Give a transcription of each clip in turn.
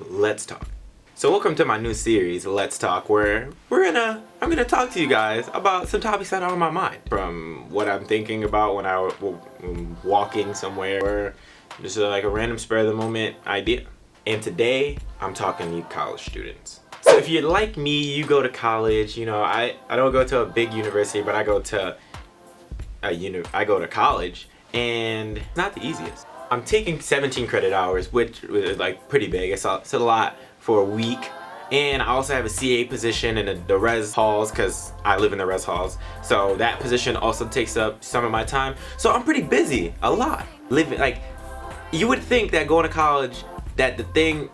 Let's Talk. So welcome to my new series, Let's Talk, where I'm gonna talk to you guys about some topics that are on my mind, from what I'm thinking about when I'm walking somewhere, or just like a random spur of the moment idea. And today I'm talking to you college students. So if you're like me, you go to college. You know, I don't go to a big university, but I go to college, and it's not the easiest. I'm taking 17 credit hours, which is like pretty big. It's a lot for a week. And I also have a CA position in the res halls, because I live in the res halls. So that position also takes up some of my time. So I'm pretty busy, a lot. Living, like, you would think that going to college, that the thing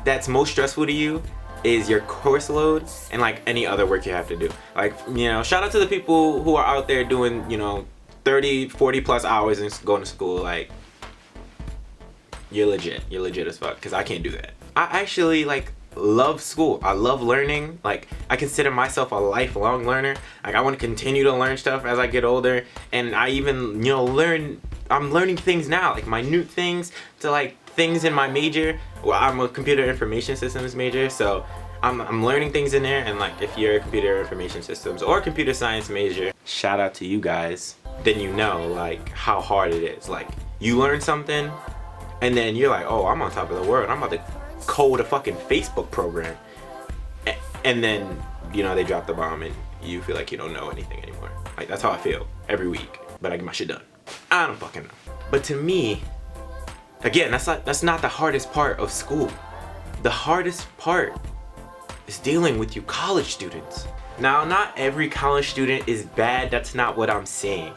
that's most stressful to you is your course load and like any other work you have to do. Like, you know, shout out to the people who are out there doing, you know, 30, 40 plus hours and going to school. Like, you're legit as fuck, because I can't do that. I actually like love school. I love learning. Like, I consider myself a lifelong learner. Like, I want to continue to learn stuff as I get older, and I even, you know, I'm learning things now, like minute things to like things in my major. Well, I'm a computer information systems major, so I'm learning things in there. And like, if you're a computer information systems or computer science major, shout out to you guys. Then you know like how hard it is. Like, you learn something and then you're like, oh, I'm on top of the world, I'm about to code a fucking Facebook program, and then, you know, they drop the bomb and you feel like you don't know anything anymore. Like, that's how I feel every week, but I get my shit done. I don't fucking know. But to me, again, that's not the hardest part of school. The hardest part is dealing with you college students. Now, not every college student is bad. That's not what I'm saying.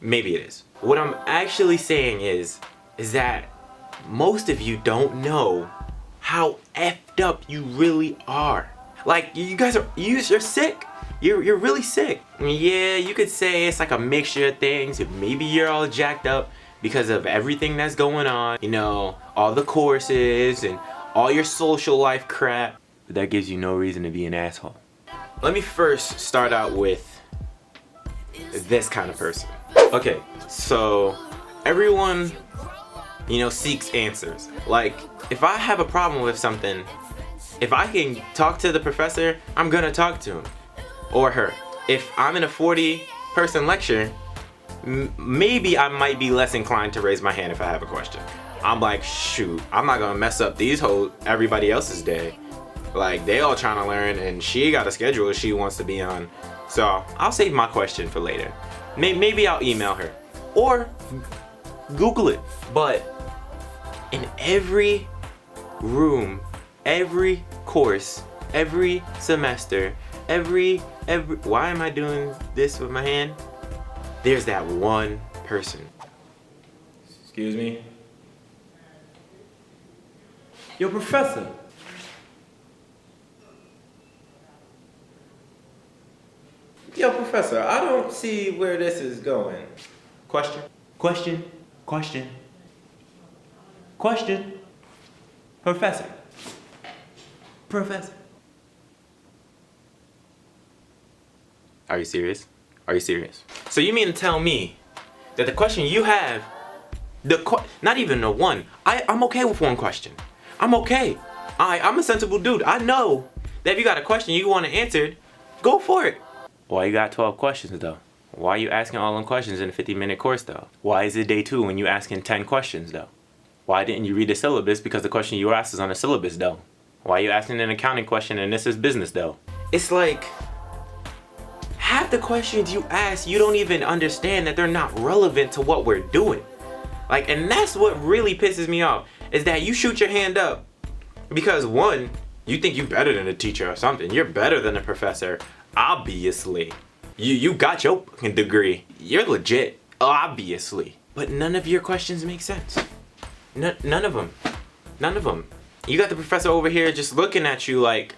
Maybe it is. What I'm actually saying is that most of you don't know how effed up you really are. Like, you guys you're sick. You're really sick. I mean, yeah, you could say it's like a mixture of things. Maybe you're all jacked up because of everything that's going on. You know, all the courses and all your social life crap. But that gives you no reason to be an asshole. Let me first start out with this kind of person. Okay, so everyone, you know, seeks answers. Like, if I have a problem with something, if I can talk to the professor, I'm gonna talk to him or her. If I'm in a 40-person lecture, maybe I might be less inclined to raise my hand if I have a question. I'm like, shoot, I'm not gonna mess up everybody else's day. Like, they all trying to learn, and she got a schedule she wants to be on. So I'll save my question for later. Maybe I'll email her or Google it. But in every room, every course, every semester, every why am I doing this with my hand? There's that one person. Excuse me? Yo, professor. Yo, professor, I don't see where this is going. Question? Professor. Are you serious? Are you serious? So you mean to tell me that the question you have, not even a one, I'm okay with one question. I'm okay. I'm a sensible dude. I know that if you got a question you want to answer, go for it. Why you got 12 questions though? Why are you asking all them questions in a 50-minute course though? Why is it day 2 when you asking 10 questions though? Why didn't you read the syllabus? Because the question you asked is on the syllabus though. Why are you asking an accounting question and this is business though? It's like, half the questions you ask, you don't even understand that they're not relevant to what we're doing. Like, and that's what really pisses me off, is that you shoot your hand up because, one, you think you're better than a teacher or something. You're better than a professor, obviously. You got your degree. You're legit, obviously. But none of your questions make sense. None of them. None of them. You got the professor over here just looking at you like,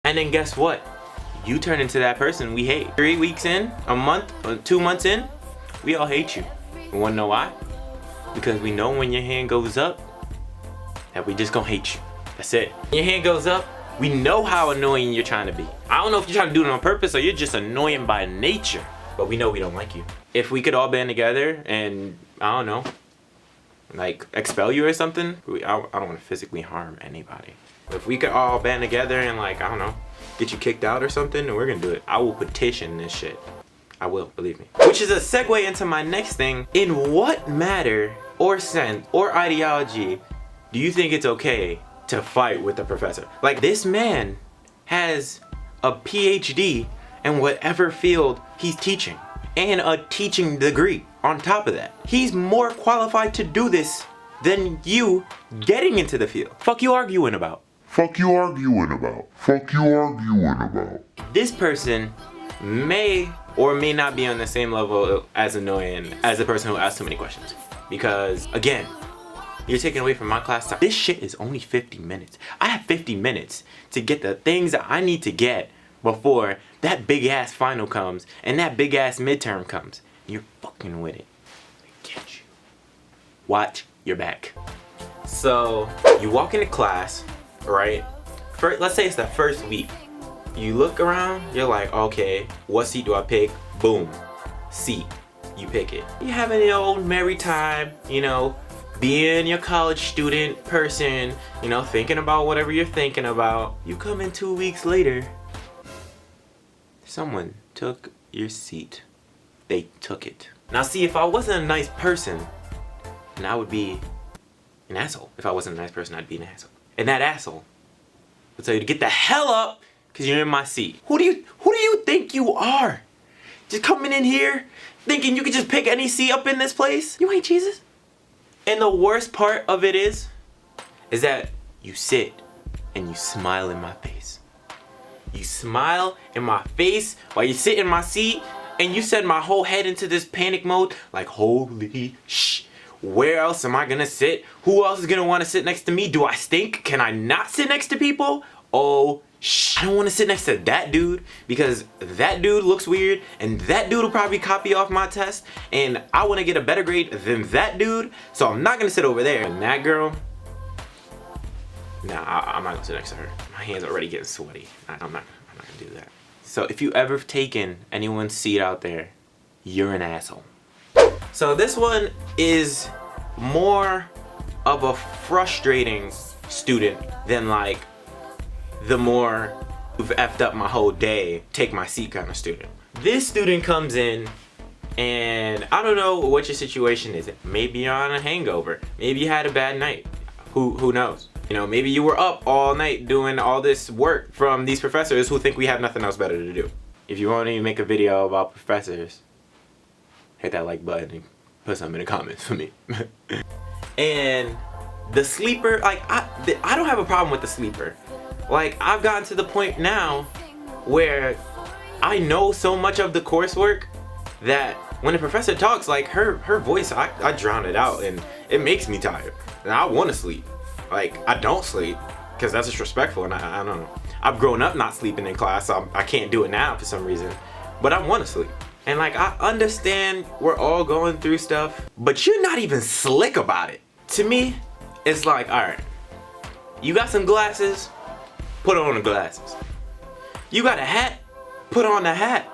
and then guess what? You turn into that person we hate. 3 weeks in, a month, or 2 months in, we all hate you. You wanna know why? Because we know when your hand goes up, that we just gonna hate you. That's it. When your hand goes up, we know how annoying you're trying to be. I don't know if you're trying to do it on purpose or you're just annoying by nature, but we know we don't like you. If we could all band together and, I don't know, like expel you or something. I don't want to physically harm anybody. If we could all band together and like, I don't know, get you kicked out or something, then we're gonna do it. I will petition this shit. I will, believe me. Which is a segue into my next thing. In what matter or sense or ideology do you think it's okay to fight with the professor? Like, this man has a PhD in whatever field he's teaching and a teaching degree on top of that. He's more qualified to do this than you getting into the field. Fuck you arguing about? Fuck you arguing about? Fuck you arguing about? This person may or may not be on the same level as annoying as the person who asks too many questions. Because, again, you're taking away from my class time. This shit is only 50 minutes. I have 50 minutes to get the things that I need to get before that big ass final comes and that big ass midterm comes. You're fucking with it. I get you. Watch your back. So, you walk into class, right? Let's say it's the first week. You look around, you're like, okay, what seat do I pick? Boom, seat. You pick it. You're having the old merry time, you know, being your college student person, you know, thinking about whatever you're thinking about. You come in 2 weeks later, someone took your seat. They took it. Now see, if I wasn't a nice person, then I would be an asshole. If I wasn't a nice person, I'd be an asshole. And that asshole would tell you to get the hell up because you're in my seat. Who do you think you are? Just coming in here thinking you could just pick any seat up in this place? You ain't Jesus. And the worst part of it is that you sit and you smile in my face. You smile in my face while you sit in my seat, and you send my whole head into this panic mode like, holy shh. Where else am I gonna sit? Who else is gonna wanna sit next to me? Do I stink? Can I not sit next to people? Oh, shh. I don't wanna sit next to that dude because that dude looks weird and that dude will probably copy off my test and I wanna get a better grade than that dude, so I'm not gonna sit over there. And that girl, nah, I'm not gonna sit next to her. My hands are already getting sweaty. I'm not gonna do that. So if you ever taken anyone's seat out there, you're an asshole. So this one is more of a frustrating student than like the more you've effed up my whole day, take my seat kind of student. This student comes in and I don't know what your situation is. Maybe you're on a hangover. Maybe you had a bad night. Who knows? You know, maybe you were up all night doing all this work from these professors who think we have nothing else better to do. If you want to make a video about professors, hit that like button and put something in the comments for me. And the sleeper, like I don't have a problem with the sleeper. Like, I've gotten to the point now where I know so much of the coursework that when the professor talks, like her voice, I drown it out and it makes me tired. And I want to sleep. Like, I don't sleep because that's disrespectful and I don't know. I've grown up not sleeping in class, so I can't do it now for some reason. But I want to sleep. And like, I understand we're all going through stuff, but you're not even slick about it. To me, it's like, all right, you got some glasses, put on the glasses. You got a hat, put on the hat.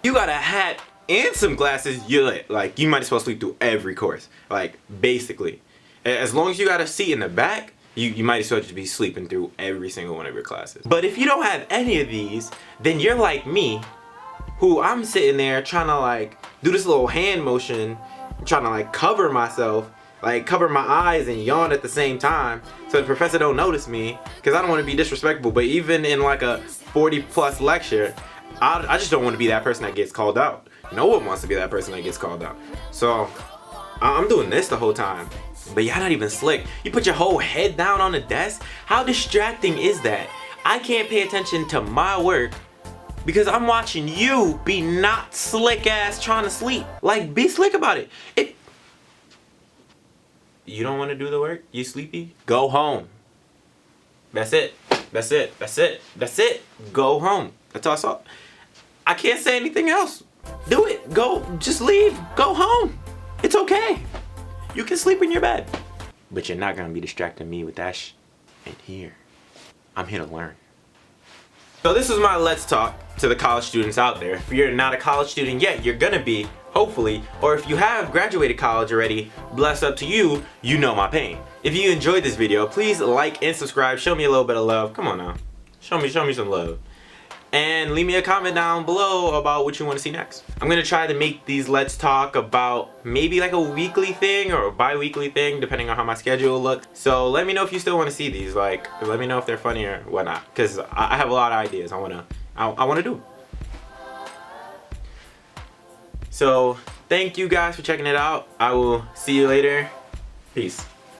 You got a hat and some glasses, you're lit. Like, you might as well sleep through every course. Like, basically. As long as you got a seat in the back, you might as well just be sleeping through every single one of your classes. But if you don't have any of these, then you're like me, who I'm sitting there trying to like do this little hand motion, trying to like cover myself, like cover my eyes and yawn at the same time so the professor don't notice me, because I don't want to be disrespectful. But even in like a 40+ lecture, I just don't want to be that person that gets called out. No one wants to be that person that gets called out. So I'm doing this the whole time. But y'all not even slick. You put your whole head down on the desk? How distracting is that? I can't pay attention to my work because I'm watching you be not slick ass trying to sleep. Like, be slick about it. If you don't want to do the work, you sleepy, go home. That's it. That's it. That's it. That's it. Go home. That's all I saw. I can't say anything else. Do it. Go. Just leave. Go home. It's okay. You can sleep in your bed. But you're not gonna be distracting me with that in here. I'm here to learn. So this is my Let's Talk to the college students out there. If you're not a college student yet, you're gonna be hopefully. Or if you have graduated college already, bless up to you, you know my pain. If you enjoyed this video, please like and subscribe. Show me a little bit of love. Come on now. Show me some love. And leave me a comment down below about what you want to see next. I'm gonna try to make these Let's Talk about maybe like a weekly thing or a bi-weekly thing, depending on how my schedule will look. So let me know if you still want to see these. Like, let me know if they're funny or whatnot, because I have a lot of ideas I wanna do. So thank you guys for checking it out. I will see you later. Peace.